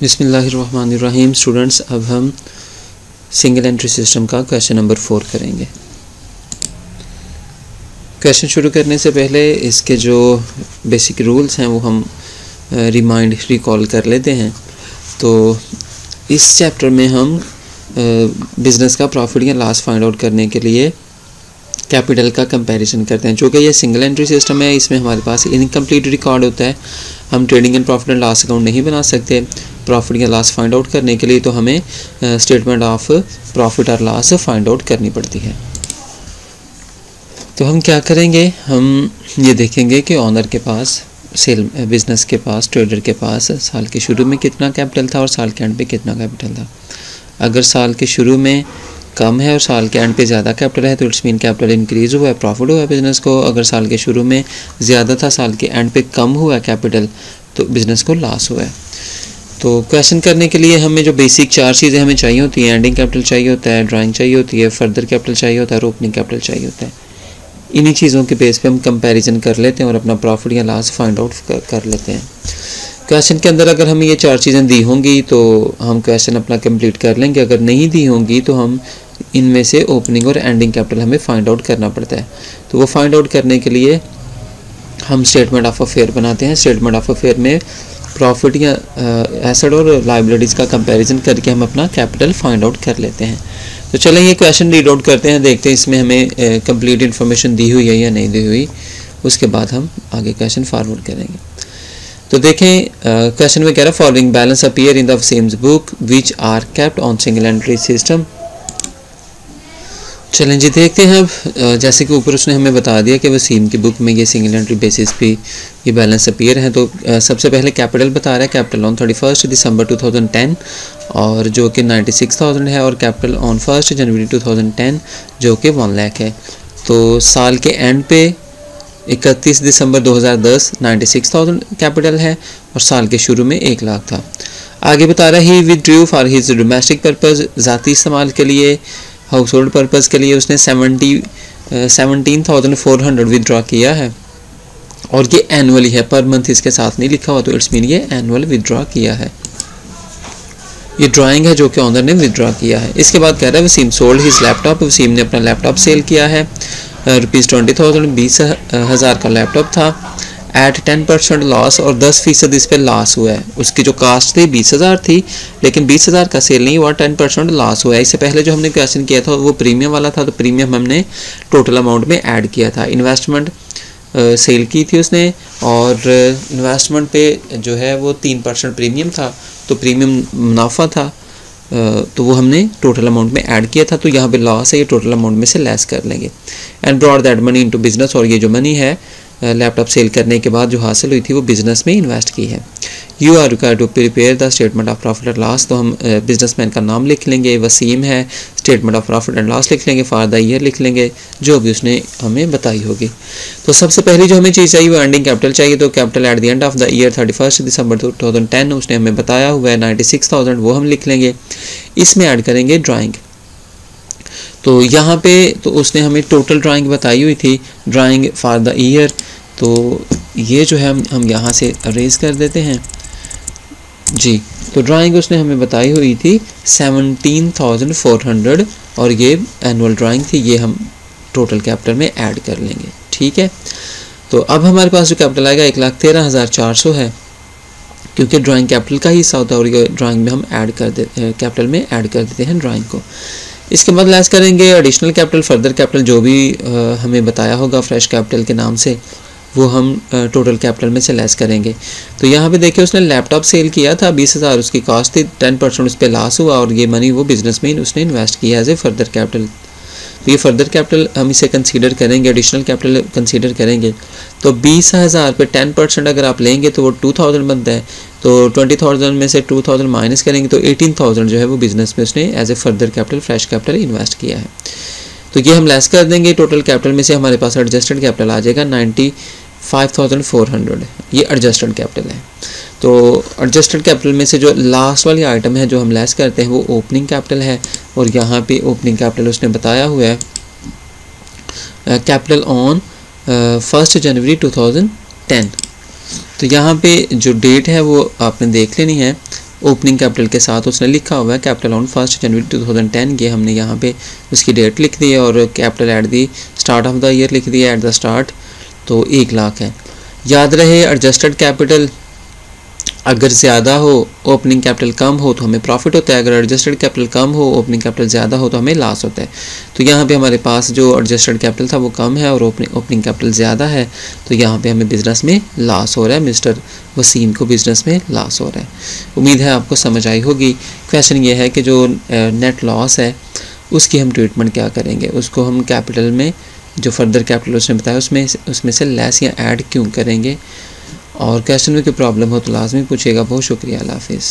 बिस्मिल्लाहिर्रहमानिर्रहीम। स्टूडेंट्स, अब हम सिंगल एंट्री सिस्टम का क्वेश्चन नंबर 4 करेंगे। क्वेश्चन शुरू करने से पहले इसके जो बेसिक रूल्स हैं वो हम रिकॉल कर लेते हैं। तो इस चैप्टर में हम बिज़नेस का प्रॉफिट या लॉस फाइंड आउट करने के लिए कैपिटल का कंपैरिजन करते हैं। जो कि ये सिंगल एंट्री सिस्टम है, इसमें हमारे पास इनकम्प्लीट रिकॉर्ड होता है। हम trading and profit and loss account नहीं बना सकते। प्रॉफिट या लॉस फाइंड आउट करने के लिए तो हमें स्टेटमेंट ऑफ प्रॉफिट और लॉस फाइंड आउट करनी पड़ती है। तो हम क्या करेंगे, हम ये देखेंगे कि ऑनर के पास, बिजनेस के पास, ट्रेडर के पास साल के शुरू में कितना कैपिटल था और साल के एंड पे कितना कैपिटल था। अगर साल के शुरू में कम है और साल के एंड पे ज़्यादा कैपिटल है तो इट्स मीन कैपिटल इंक्रीज़ हुआ है, प्रॉफिट हुआ है बिज़नेस को। अगर साल के शुरू में ज़्यादा था, साल के एंड पे कम हुआ है कैपिटल, तो बिज़नेस को लॉस हुआ है। तो क्वेश्चन करने के लिए हमें जो बेसिक 4 चीज़ें हमें चाहिए होती हैं, एंडिंग कैपिटल चाहिए होता है, ड्राइंग चाहिए होती है, फर्दर कैपिटल चाहिए होता है और ओपनिंग कैपिटल चाहिए होता है। इन्हीं चीज़ों के बेस पे हम कंपैरिजन कर लेते हैं और अपना प्रॉफिट या लॉस फाइंड आउट कर लेते हैं। क्वेश्चन के अंदर अगर हमें ये 4 चीज़ें दी होंगी तो हम क्वेश्चन अपना कंप्लीट कर लेंगे। अगर नहीं दी होंगी तो हम इनमें से ओपनिंग और एंडिंग कैपिटल हमें फाइंड आउट करना पड़ता है। तो वो फाइंड आउट करने के लिए हम स्टेटमेंट ऑफ अफेयर बनाते हैं। स्टेटमेंट ऑफ अफेयर में प्रॉफिट या एसेट और लायबिलिटीज़ का कंपैरिजन करके हम अपना कैपिटल फाइंड आउट कर लेते हैं। तो चलें ये क्वेश्चन रीड आउट करते हैं, देखते हैं इसमें हमें कंप्लीट इन्फॉर्मेशन दी हुई है या नहीं दी हुई। उसके बाद हम आगे क्वेश्चन फॉरवर्ड करेंगे। तो देखें, क्वेश्चन में कह रहा है following balance appear in the Wasim's book which are kept on single entry system. चलें जी देखते हैं। अब जैसे कि ऊपर उसने हमें बता दिया कि वसीम की बुक में ये सिंगल एंट्री बेसिस पे ये बैलेंस अपीयर है। तो सबसे पहले कैपिटल बता रहा है, कैपिटल ऑन 31 दिसंबर 2010 और जो कि 96,000 है, और कैपिटल ऑन 1 जनवरी 2010 जो कि 1 लाख है। तो साल के एंड पे 31 दिसंबर 2010 96,000 कैपिटल है और साल के शुरू में 1 लाख था। आगे बता रहा है he withdrew for his domestic purpose, ज़ाती इस्तेमाल के लिए, हाउस होल्ड पर्पज़ के लिए उसने 17,400 विदड्रॉ किया है और ये एनुअली है, पर मंथ इसके साथ नहीं लिखा हुआ, तो इट्स मीन ये एनुअल विदड्रॉ किया है। ये ड्राइंग है जो कि ऑनर ने विदड्रॉ किया है। इसके बाद कह रहा है Wasim sold his laptop, Wasim ने अपना लैपटॉप सेल किया है ₹20,000, 20,000 का लैपटॉप था। एट 10% लॉस, और 10% इस पर लॉस हुआ है। उसकी जो कास्ट थी 20,000 थी, लेकिन 20,000 का सेल नहीं हुआ, 10% लॉस हुआ है। इससे पहले जो हमने क्वेश्चन किया था वो प्रीमियम वाला था, तो प्रीमियम हमने टोटल अमाउंट में ऐड किया था। इन्वेस्टमेंट सेल की थी उसने, और इन्वेस्टमेंट पे जो है वो 3% प्रीमियम था, तो प्रीमियम मुनाफा था, तो वो हमने टोटल अमाउंट में ऐड किया था। तो यहाँ पे लॉस है, ये टोटल अमाउंट में से लेस कर लेंगे। And brought that money into business, और ये जो मनी है लैपटॉप सेल करने के बाद जो हासिल हुई थी वो बिजनेस में इन्वेस्ट की है। You are required to prepare the statement of profit and loss, तो हम बिजनेसमैन का नाम लिख लेंगे, वसीम है, statement of profit and loss लिख लेंगे, फॉर द ईयर लिख लेंगे जो भी उसने हमें बताई होगी। तो सबसे पहली जो हमें चीज़ चाहिए वो एंडिंग कैपिटल चाहिए। तो capital at the end of the year 31 दिसंबर 2010 उसने हमें बताया हुआ है 96,000, वो हम लिख लेंगे। इसमें ऐड करेंगे ड्राइंग। तो यहाँ पे तो उसने हमें टोटल ड्राइंग बताई हुई थी, ड्राइंग फॉर द ईयर, तो ये जो है हम यहाँ से अरेज कर देते हैं जी। तो ड्राइंग उसने हमें बताई हुई थी 17,400 और ये एनुअल ड्राइंग थी, ये हम टोटल कैपिटल में ऐड कर लेंगे, ठीक है। तो अब हमारे पास जो कैपिटल आएगा 1,13,400 है, क्योंकि ड्राइंग कैपिटल का ही हिस्सा होता है और ये ड्राइंग में हम ऐड कर देते, कैपिटल में ऐड कर देते हैं ड्राइंग को। इसके बाद लेस करेंगे एडिशनल कैपिटल, फर्दर कैपिटल जो भी हमें बताया होगा फ्रेश कैपिटल के नाम से, वो हम टोटल कैपिटल में से लेस करेंगे। तो यहाँ पे देखिए उसने लैपटॉप सेल किया था, 20,000 उसकी कॉस्ट थी, 10% उस पर लॉस हुआ और ये मनी वो बिजनेस में उसने इन्वेस्ट किया एज ए फर्दर कैपिटल। तो ये फर्दर कैपिटल हम इसे कंसीडर करेंगे, एडिशनल कैपिटल कंसीडर करेंगे। तो 20,000 पे 10% अगर आप लेंगे तो वो 2,000 बनता है। तो 20,000 में से 2,000 माइनस करेंगे तो 18,000 जो है वो बिजनेस में उसने as a further capital, fresh capital invest किया है। तो ये हम लेस कर देंगे, टोटल कैपिटल में से हमारे पास एडजस्टेड कैपिटल आ जाएगा 95,400, ये एडजस्टेड कैपिटल है। तो एडजस्टेड कैपिटल में से जो लास्ट वाली आइटम है जो हम लेस करते हैं वो ओपनिंग कैपिटल है, और यहाँ पे ओपनिंग कैपिटल उसने बताया हुआ है कैपिटल ऑन 1 जनवरी 2010। तो यहाँ पे जो डेट है वो आपने देख लेनी है, ओपनिंग कैपिटल के साथ उसने लिखा हुआ है कैपिटल ऑन 1 जनवरी 2010, ये हमने यहाँ पे उसकी डेट लिख दी है, और capital at the start of the year लिख दिया एट द स्टार्ट, तो 1 लाख है। याद रहे एडजस्टेड कैपिटल अगर ज़्यादा हो ओपनिंग कैपिटल कम हो तो हमें प्रॉफिट होता है, अगर एडजस्टेड कैपिटल कम हो ओपनिंग कैपिटल ज़्यादा हो तो हमें लॉस होता है। तो यहाँ पे हमारे पास जो एडजस्टेड कैपिटल था वो कम है और ओपनिंग कैपिटल ज़्यादा है, तो यहाँ पे हमें बिज़नेस में लॉस हो रहा है, मिस्टर वसीम को बिज़नेस में लॉस हो रहा है। उम्मीद है आपको समझ आई होगी। क्वेश्चन ये है कि जो नेट लॉस है उसकी हम ट्रीटमेंट क्या करेंगे, उसको हम कैपिटल में जो फर्दर कैपिटल उसने बताया उसमें से लेस या ऐड क्यों करेंगे, और क्वेश्चन में कोई प्रॉब्लम हो तो लाजमी पूछिएगा। बहुत शुक्रिया, अल्लाह हाफिज़।